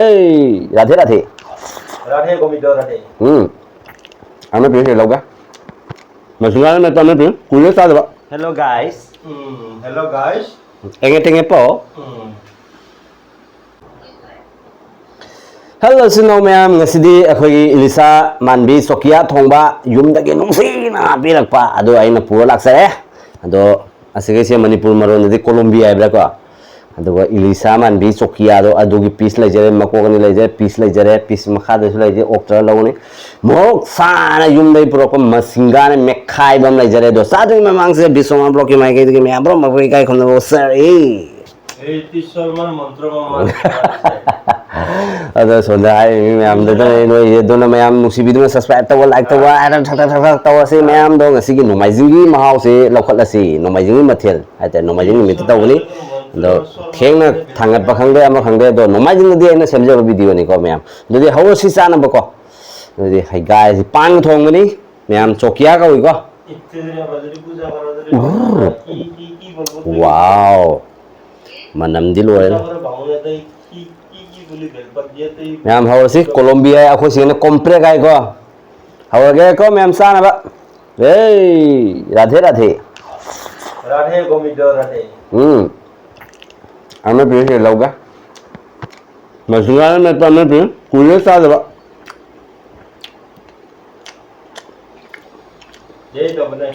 Hey, Radhe Radhe. Radhe गोविंदो राधे। हमें पीछे लोगा। मसिंगाना मेत्पा अमेत्पि कुले साथ बा। Hello guys. Hello guys. Enge po. Hello sino ma'am ngасidi अखोगी Elisha manbi Chokiya Thongba yumdagi nungsina birakpa ado aina pura laksare ado asige se Manipur maronadi Colombia ibra ko ado Elisha manbi Chokiya do adogi piece lejare makogani lejare piece makha de lejare oktra lawni mok sana yumdai puroko Masingana mekhai bam lejare do sadu memang se BSharmaVlog ki mai ke me abro mabri kai khonno sir other सोना है ma'am दे तो ये दोनों ma'am नुक्सीबी में subscribe तो like तो add ठक तो से मैम दो ngasi की नोमाइजिंगी महाव से लखलसी नोमाइजिंगी मथेल आते नोमाइजिंगी मित तो बनी दो खेंग थांगत पखंगे अमा खंगे दो नोमाइजिंग दे ने सेमजो वीडियो नि को मैम दो दे हाउ सी चाना बको दो दे हाय गाइस पांग थोंगनी मैम चोकिया का हुई को वाओ मनम दिल होए मैम हाउ सी कोलंबिया अखो सिने कॉम्प्रे गाय को हाउ गे को मैम साना बा ए राधे राधे राधे गोविंदो राधे। हमें पीछे लोगा मसिंगाना मेत्पा अमेत्पि कुले साथ बा ये तो बने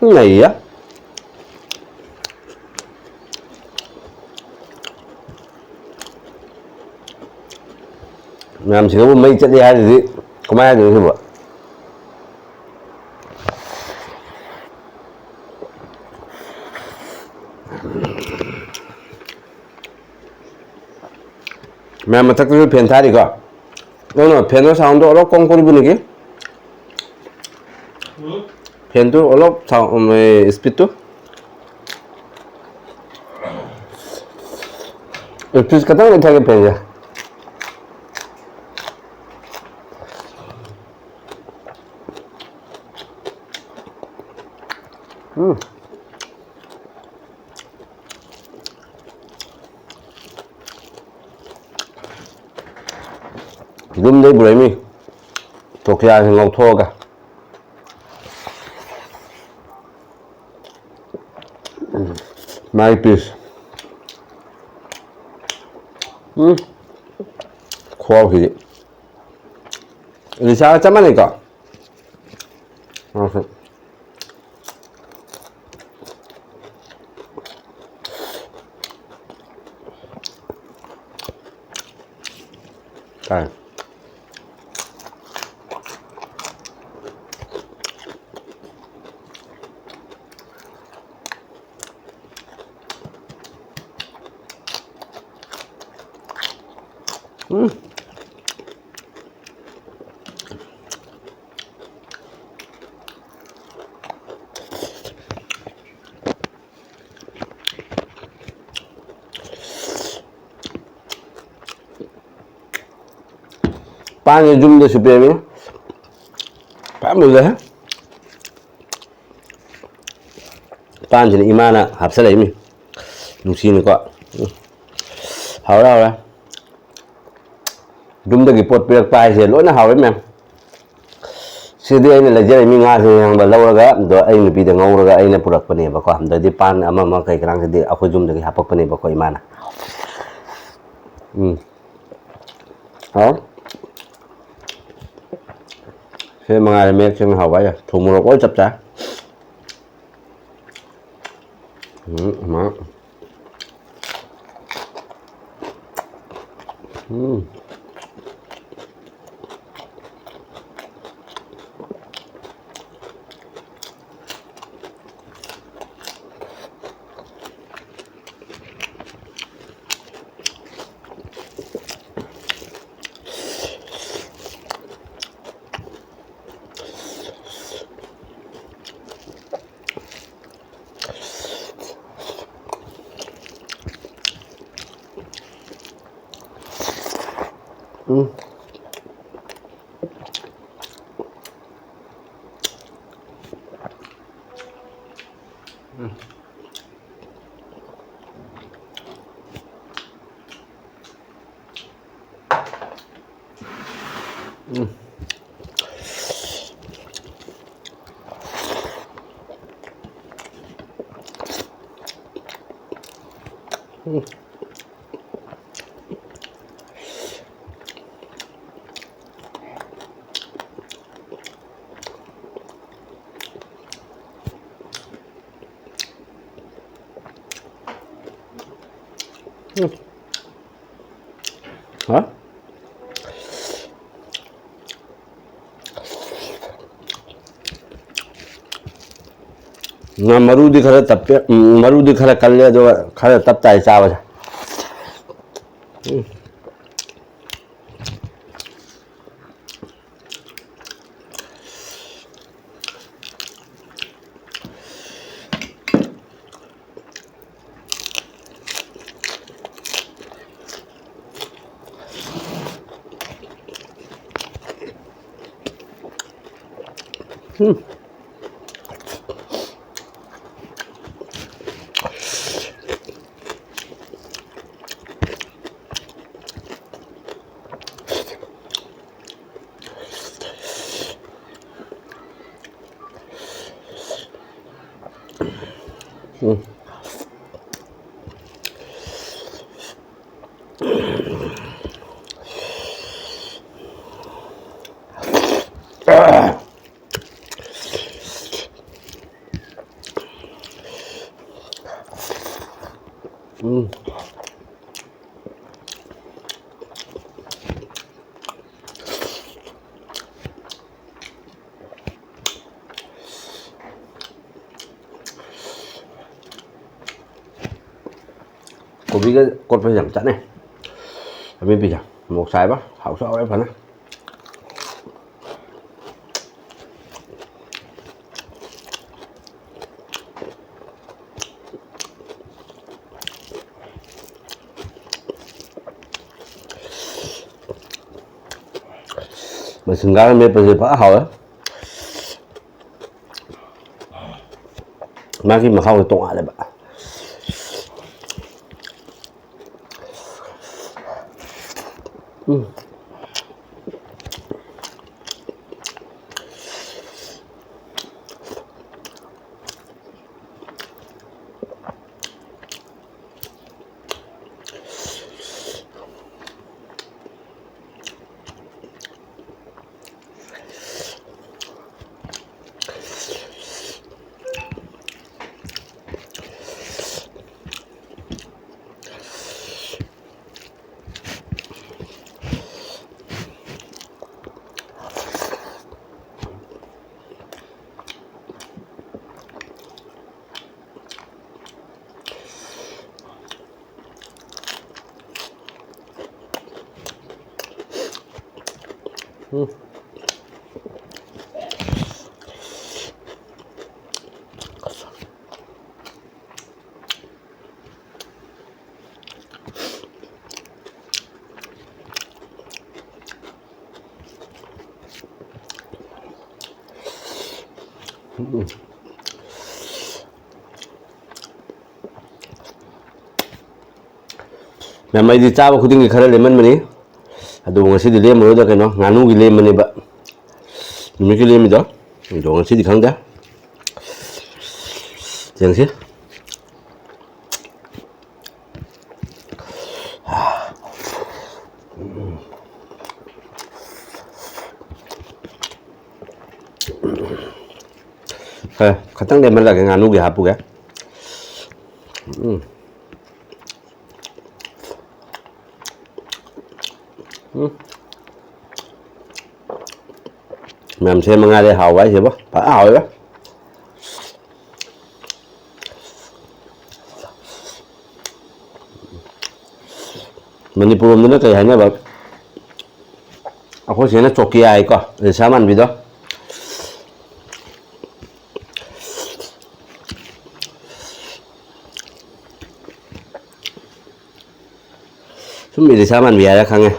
नहीं है मैम से वो मई चली है दीदी कमाया दे वो मैम मतलब तो फैन था दिखा दोनों फैन का साउंड तो अलग कौन कोई भी नहीं फैन तो अलग साउंड स्पीड तो स्पीड कितना नहीं था कि फैन जा Dum dai burai mi Chokiya thì ngọc thô cả my piece khoa thì Elisha chăm này cả Đây. Pan zoom de super mi pan mu le pan ji imana hapsa lai mi nusi ni ko hau ra zoom de ki pot pirak pai se lo na hau mem si de ai la je mi nga se yang ba law ga do ai ni bi de ngau ga ai na purak pa ne ba ko da di pan ama ma kai krang se de akho zoom de ki hapak pa ne ba ko imana hau thế mà ngày mẹ xem hào vậy thùng một gói chập chả mà Hả? Marudi khara tappe, marudi khara kalle do khara tapta hai chawa. Kopi cái cột phải giảm chẵn này, bên bị giảm một sai bác, hảo sao em phần á. Masingana Metpa Ametpi Amagi Mahao Chap. May di chaba khuding gi khara lemon mani adu ngasi di lem ro da keno nganu gi lem mani ba mi gi lem do ngasi di khang da jeng si khatang lemon la nganu gi hapu ga Mem xem mà ngay đây hào quá chứ bác, phải hào đó. Manipuri nó cái hay nhá bác. Aku sih na Chokiya ai ko, Elisha manbi do. Sumi Elisha manbi ai khang nghe.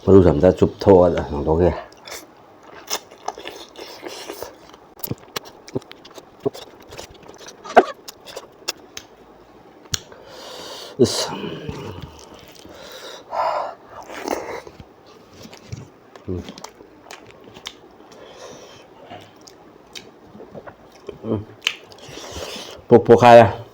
Maru samta chup tho da nong do ge. Is Pok kaya.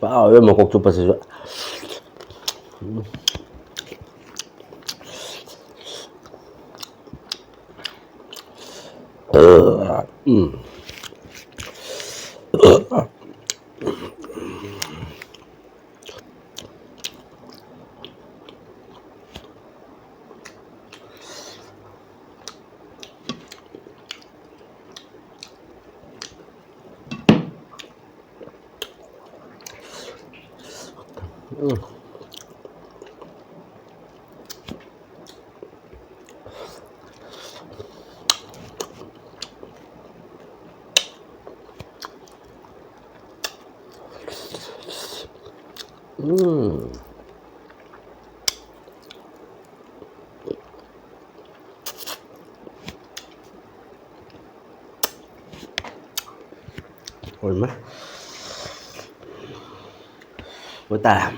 Wow, mau kok cupa sih. Ôi má. Ôi ta.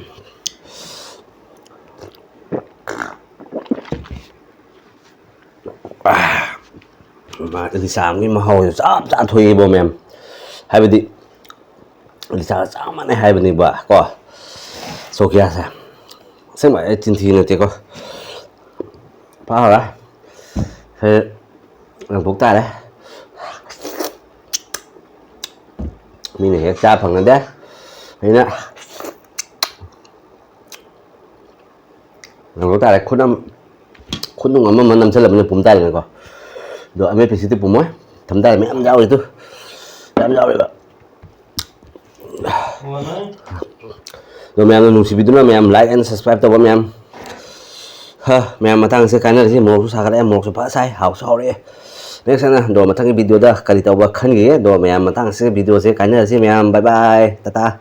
Mà Elisha Amagi Mahao Chap Chana Fangi bo mem. Haibadi Elisha Amagi haibani ba ko. Chokiya sa. Sema tin thi ne te ko. Pa hora. Thế làm bốc ta đấy. Mình này cha phẳng lên đấy. Thế nè. Làm bốc ta đấy khuôn nung mà nằm sẽ làm như bùm tay này coi. Rồi em phải xịt bùm ấy. Thấm tay mấy em rau đi tu. Em rau đi bạn. Rồi mấy em nung xịt video mấy em like and subscribe tao mấy em. Ha, mấy em mà thằng sẽ cái này thì một số sao cái em một số phá sai hảo sau đấy. Next sana do matang video da kali tahu bahkan gitu do mayam matang se video se kanya se mayam bye bye tata